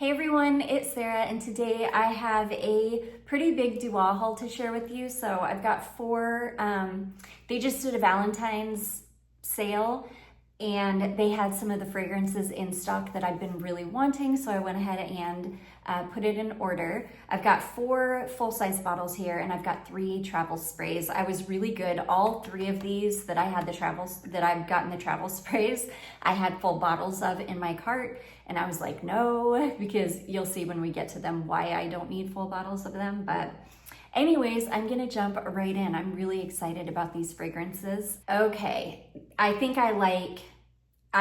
Hey everyone, it's Sarah, and today I have a pretty big Duo haul to share with you. So I've got four, they just did a Valentine's sale and they had some of the fragrances in stock that I've been really wanting. So I went ahead and put it in order. I've got four full-size bottles here and I've got three travel sprays. I was really good. All three of these that I had I've gotten the travel sprays, I had full bottles of in my cart. And I was like, no, because you'll see when we get to them why I don't need full bottles of them. But anyways, I'm gonna jump right in. I'm really excited about these fragrances. Okay, I think I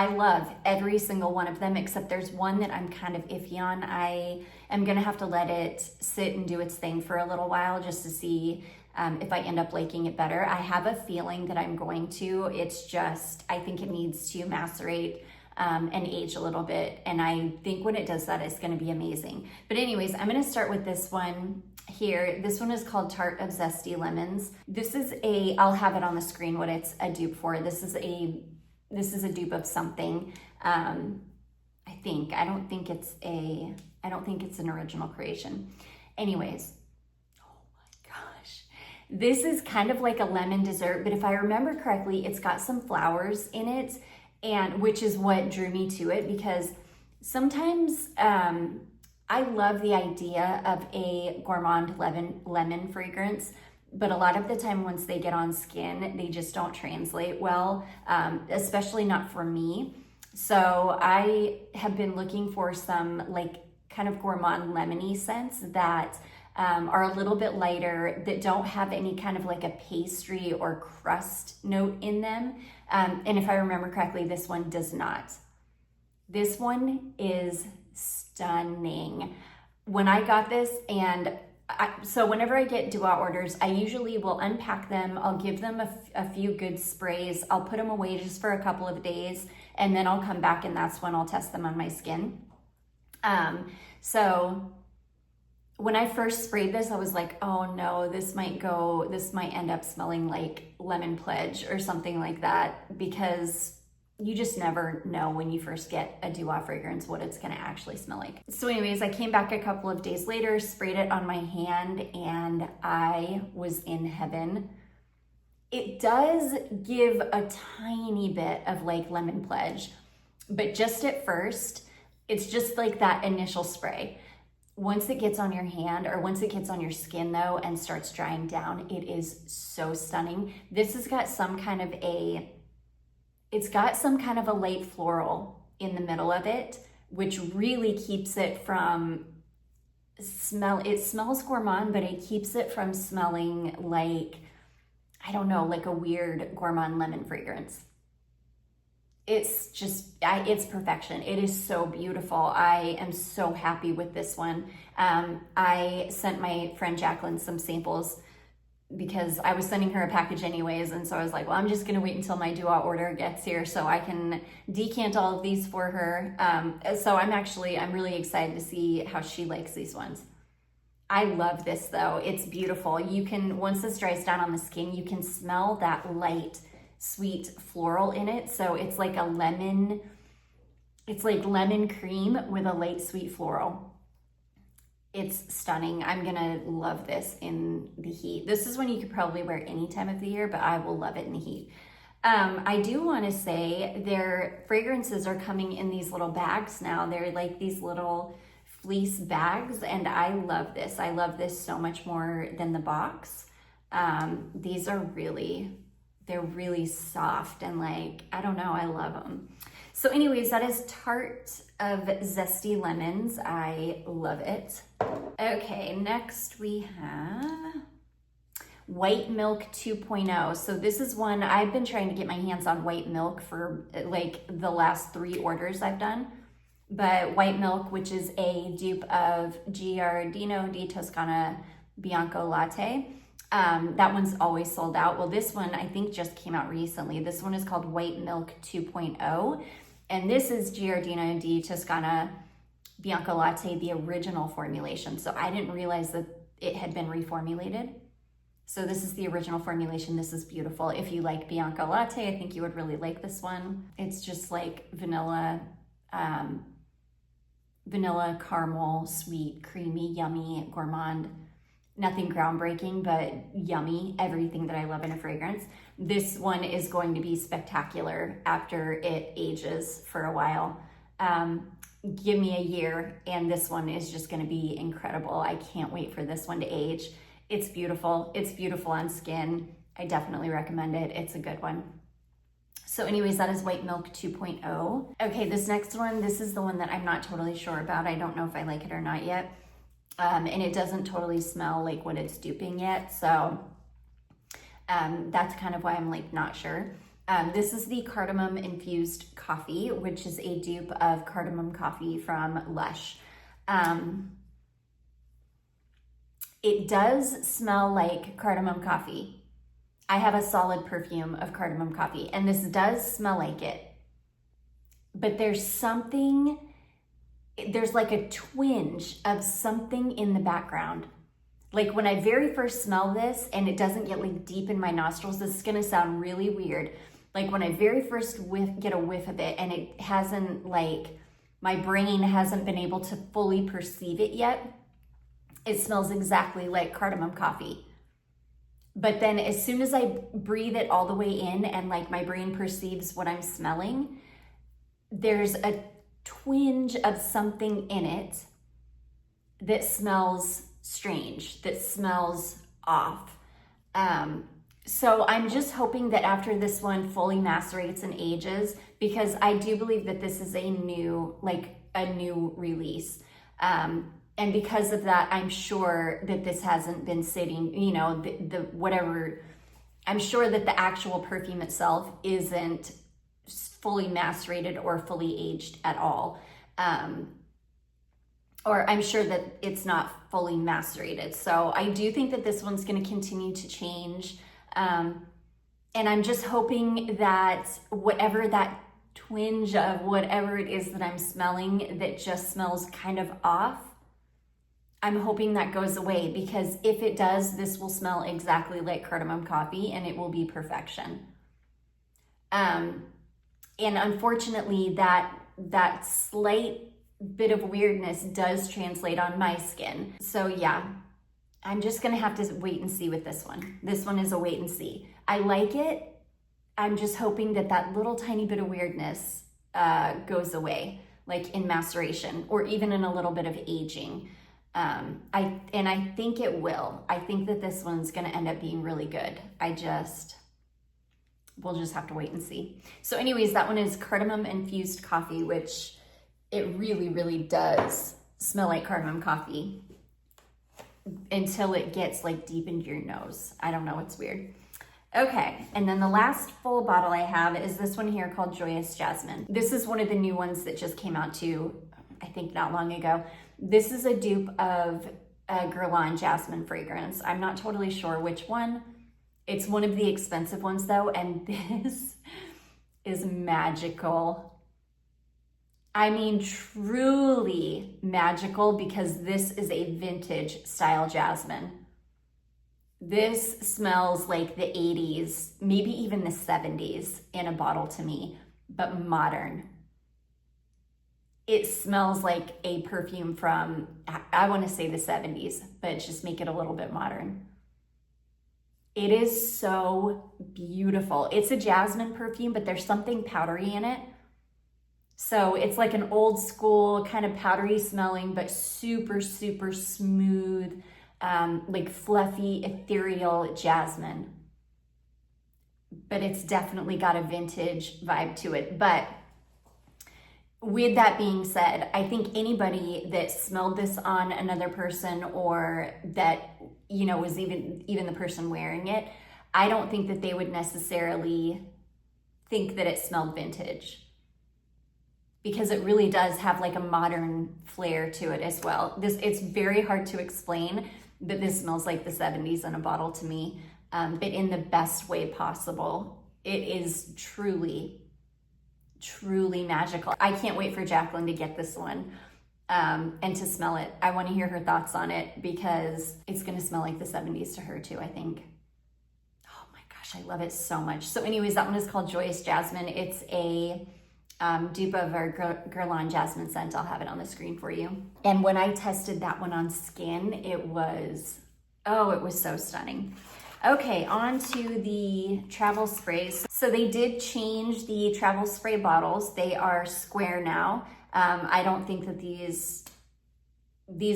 love every single one of them, except there's one that I'm kind of iffy on. I am gonna have to let it sit and do its thing for a little while just to see if I end up liking it better. I have a feeling that I'm going to. It's just, I think it needs to macerate and age a little bit. And I think when it does that, it's gonna be amazing. But anyways, I'm gonna start with this one here. This one is called Tarte of Zesty Lemons. This is I'll have it on the screen what it's a dupe for. This is a dupe of something. I don't think it's an original creation. Anyways, oh my gosh. This is kind of like a lemon dessert, but if I remember correctly, it's got some flowers in it, and which is what drew me to it, because sometimes I love the idea of a Gourmand lemon fragrance, but a lot of the time once they get on skin, they just don't translate well, especially not for me. So I have been looking for some like kind of Gourmand lemony scents that are a little bit lighter, that don't have any kind of like a pastry or crust note in them. And if I remember correctly, this one does not. This one is stunning. When I got this, so whenever I get Duo orders, I usually will unpack them. I'll give them a few good sprays. I'll put them away just for a couple of days, and then I'll come back and that's when I'll test them on my skin. So when I first sprayed this, I was like, oh no, this might end up smelling like Lemon Pledge or something like that, because you just never know when you first get a Duo fragrance what it's gonna actually smell like. So anyways, I came back a couple of days later, sprayed it on my hand, and I was in heaven. It does give a tiny bit of like Lemon Pledge, but just at first, it's just like that initial spray. Once it gets on your hand, or once it gets on your skin though and starts drying down, it is so stunning. This has got some kind of a light floral in the middle of it, which really keeps it from it smells gourmand, but it keeps it from smelling like, I don't know, like a weird gourmand lemon fragrance. It's just, it's perfection. It is so beautiful. I am so happy with this one. I sent my friend Jacqueline some samples because I was sending her a package anyways. And so I was like, well, I'm just gonna wait until my Duo order gets here so I can decant all of these for her. So I'm really excited to see how she likes these ones. I love this though. It's beautiful. You can, once this dries down on the skin, you can smell that light, sweet floral in it. So it's like lemon cream with a light sweet floral. It's stunning. I'm gonna love this in the heat. This is one you could probably wear any time of the year, but I will love it in the heat. I do wanna say their fragrances are coming in these little bags now. They're like these little fleece bags, and I love this. I love this so much more than the box. These are they're really soft and like, I don't know, I love them. So anyways, that is Tarte of Zesty Lemons. I love it. Okay, next we have White Milk 2.0. So this is one, I've been trying to get my hands on white milk for like the last 3 orders I've done. But White Milk, which is a dupe of Giardino di Toscana Bianco Latte. That one's always sold out. Well, this one I think just came out recently. This one is called White Milk 2.0. And this is Giardino di Toscana Bianco Latte, the original formulation. So I didn't realize that it had been reformulated. So this is the original formulation. This is beautiful. If you like Bianco Latte, I think you would really like this one. It's just like vanilla vanilla, caramel, sweet, creamy, yummy, gourmand. Nothing groundbreaking, but yummy, everything that I love in a fragrance. This one is going to be spectacular after it ages for a while. Give me a year and this one is just gonna be incredible. I can't wait for this one to age. It's beautiful. It's beautiful on skin. I definitely recommend it. It's a good one. So anyways, that is White Milk 2.0. Okay, this next one, this is the one that I'm not totally sure about. I don't know if I like it or not yet. And it doesn't totally smell like what it's duping yet. So that's kind of why I'm like not sure. This is the Cardamom Infused Coffee, which is a dupe of Cardamom Coffee from Lush. It does smell like cardamom coffee. I have a solid perfume of cardamom coffee, and this does smell like it. But there's something, there's like a twinge of something in the background. Like when I very first smell this and it doesn't get like deep in my nostrils, this is gonna sound really weird. Like when I very first get a whiff of it and it hasn't like, my brain hasn't been able to fully perceive it yet, it smells exactly like cardamom coffee. But then as soon as I breathe it all the way in and like my brain perceives what I'm smelling, there's a twinge of something in it that smells strange, that smells off. So I'm just hoping that after this one fully macerates and ages, because I do believe that this is a new release. And because of that, I'm sure that this hasn't been sitting, you know, I'm sure that the actual perfume itself isn't fully macerated or fully aged at all. Or I'm sure that it's not fully macerated. So I do think that this one's going to continue to change. And I'm just hoping that whatever that twinge of whatever it is that I'm smelling that just smells kind of off, I'm hoping that goes away, because if it does, this will smell exactly like cardamom coffee and it will be perfection. And unfortunately, that slight bit of weirdness does translate on my skin. So yeah, I'm just gonna have to wait and see with this one. This one is a wait and see. I like it. I'm just hoping that that little tiny bit of weirdness goes away, like in maceration or even in a little bit of aging. I think it will. I think that this one's gonna end up being really good. We'll just have to wait and see. So anyways, that one is Cardamom Infused Coffee, which it really, really does smell like cardamom coffee until it gets like deep into your nose. I don't know, it's weird. Okay, and then the last full bottle I have is this one here called Joyous Jasmine. This is one of the new ones that just came out too, I think not long ago. This is a dupe of a Gourmand jasmine fragrance. I'm not totally sure which one. It's one of the expensive ones though, and this is magical. I mean, truly magical, because this is a vintage style jasmine. This smells like the 80s, maybe even the 70s in a bottle to me, but modern. It smells like a perfume from, I want to say the 70s, but just make it a little bit modern. It is so beautiful. It's a jasmine perfume, but there's something powdery in it. So it's like an old school kind of powdery smelling, but super, super smooth, like fluffy, ethereal jasmine. But it's definitely got a vintage vibe to it. But with that being said, I think anybody that smelled this on another person, or that, you know, was even the person wearing it, I don't think that they would necessarily think that it smelled vintage, because it really does have like a modern flair to it as well. It's very hard to explain, but this smells like the 70s in a bottle to me, but in the best way possible. It is truly, truly magical. I can't wait for Jacqueline to get this one and to smell it. I want to hear her thoughts on it, because it's going to smell like the 70s to her too, I think. Oh my gosh, I love it so much. So anyways, that one is called Joyous Jasmine. It's a dupe of our Gourmand jasmine scent. I'll have it on the screen for you. And when I tested that one on skin, it was so stunning. Okay, on to the travel sprays. So they did change the travel spray bottles. They are square now. I don't think that these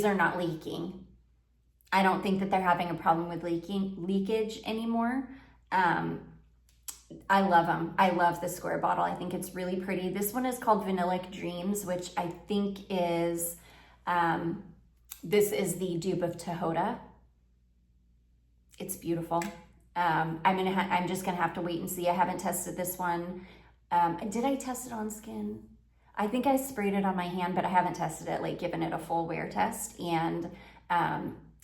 are not leaking. I don't think that they're having a problem with leakage anymore. I love them. I love the square bottle. I think it's really pretty. This one is called Vanillic Dreams, which I think is, this is the dupe of Tahota. It's beautiful. I'm just gonna have to wait and see. I haven't tested this one. Did I test it on skin? I think I sprayed it on my hand, but I haven't tested it, like given it a full wear test. And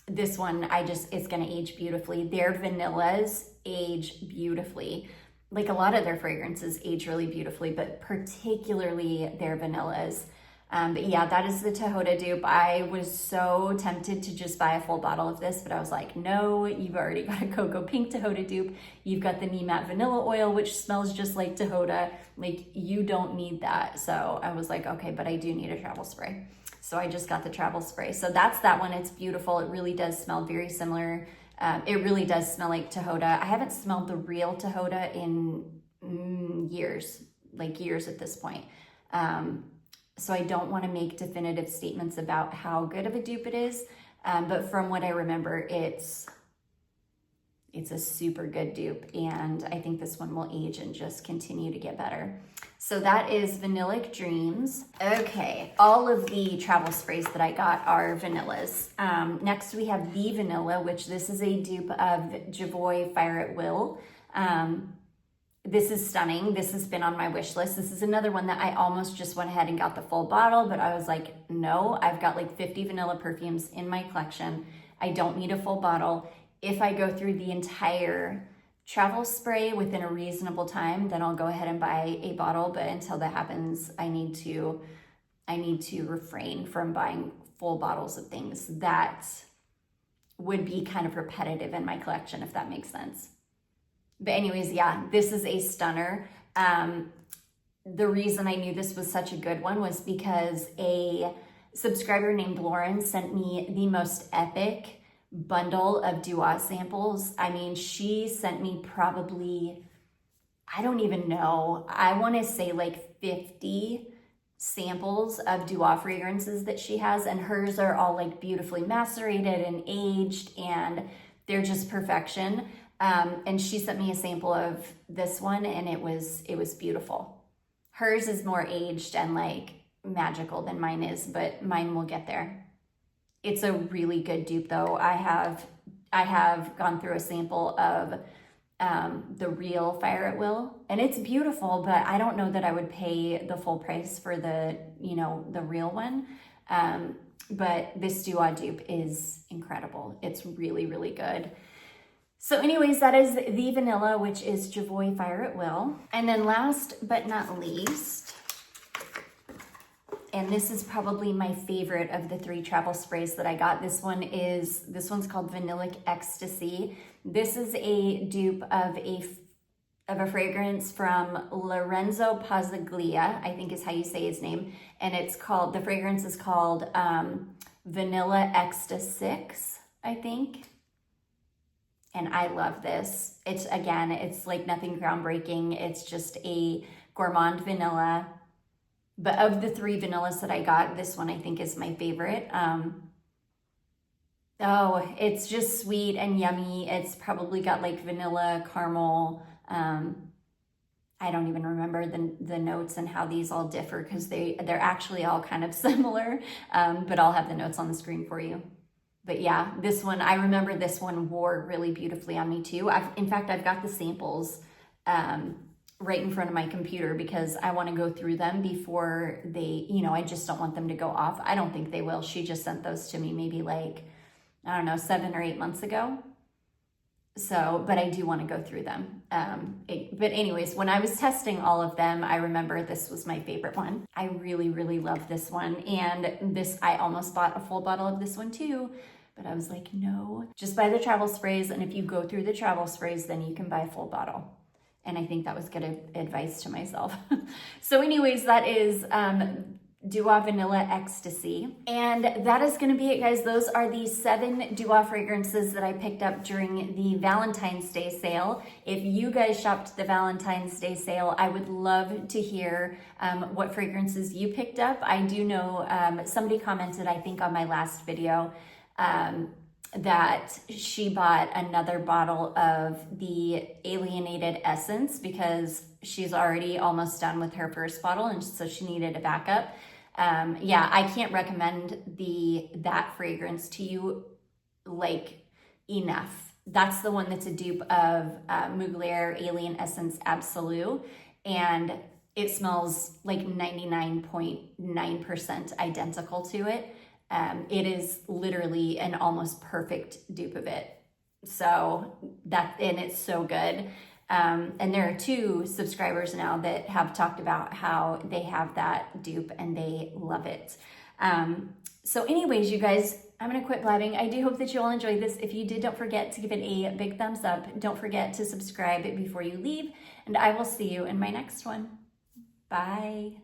this one, it's gonna age beautifully. Their vanillas age beautifully. Like a lot of their fragrances age really beautifully, but particularly their vanillas. But yeah, that is the Tahota dupe. I was so tempted to just buy a full bottle of this, but I was like, no, you've already got a Cocoa Pink Tahota dupe. You've got the Matte Vanilla Oil, which smells just like Tahota. Like, you don't need that. So I was like, okay, but I do need a travel spray. So I just got the travel spray. So that's that one. It's beautiful. It really does smell very similar. It really does smell like Tahota. I haven't smelled the real Tahota in years at this point. So I don't want to make definitive statements about how good of a dupe it is. But from what I remember, it's a super good dupe. And I think this one will age and just continue to get better. So that is Vanillic Dreams. Okay, all of the travel sprays that I got are vanillas. Next we have The Vanilla, which this is a dupe of Joyous Fire at Will. This is stunning. This has been on my wish list. This is another one that I almost just went ahead and got the full bottle, but I was like, no, I've got like 50 vanilla perfumes in my collection. I don't need a full bottle. If I go through the entire travel spray within a reasonable time, then I'll go ahead and buy a bottle. But until that happens, I need to refrain from buying full bottles of things that would be kind of repetitive in my collection, if that makes sense. But anyways, yeah, this is a stunner. The reason I knew this was such a good one was because a subscriber named Lauren sent me the most epic bundle of Joyous samples. I mean, she sent me probably, I don't even know, I want to say like 50 samples of Joyous fragrances that she has, and hers are all like beautifully macerated and aged, and they're just perfection. And she sent me a sample of this one, and it was beautiful. Hers is more aged and like magical than mine is, but mine will get there. It's a really good dupe though. I have gone through a sample of the real Fire at Will, and it's beautiful, but I don't know that I would pay the full price for the real one. But this Joyous dupe is incredible. It's really, really good. So anyways, that is The Vanilla, which is Joyous Fire at Will. And then last but not least, and this is probably my favorite of the 3 travel sprays that I got. This one's called Vanillic Ecstasy. This is a dupe of a fragrance from Lorenzo Pazzaglia, I think is how you say his name. And the fragrance is called Vanilla Ecstasy 6, I think. And I love this. It's like nothing groundbreaking. It's just a Gourmand vanilla. But of the 3 vanillas that I got, this one I think is my favorite. It's just sweet and yummy. It's probably got like vanilla, caramel. I don't even remember the notes and how these all differ, because they're actually all kind of similar. But I'll have the notes on the screen for you. But yeah, this one, I remember this one wore really beautifully on me too. In fact, I've got the samples right in front of my computer because I want to go through them before they, I just don't want them to go off. I don't think they will. She just sent those to me maybe like, I don't know, 7 or 8 months ago. So, but I do want to go through them. But anyways, when I was testing all of them, I remember this was my favorite one. I really, really love this one. And I almost bought a full bottle of this one too, but I was like, no, just buy the travel sprays. And if you go through the travel sprays, then you can buy a full bottle. And I think that was good advice to myself. So anyways, that is Dua Vanilla Ecstasy. And that is gonna be it, guys. Those are the 7 Dua fragrances that I picked up during the Valentine's Day sale. If you guys shopped the Valentine's Day sale, I would love to hear what fragrances you picked up. I do know somebody commented, I think on my last video, that she bought another bottle of the Alienated Essence because she's already almost done with her first bottle, and so she needed a backup. Yeah, I can't recommend that fragrance to you like enough. That's the one that's a dupe of Mugler Alien Essence Absolute, and it smells like 99.9% identical to it. It is literally an almost perfect dupe of it. So and it's so good. And there are 2 subscribers now that have talked about how they have that dupe and they love it. So anyways, you guys, I'm gonna quit blabbing. I do hope that you all enjoyed this. If you did, don't forget to give it a big thumbs up. Don't forget to subscribe before you leave, and I will see you in my next one. Bye.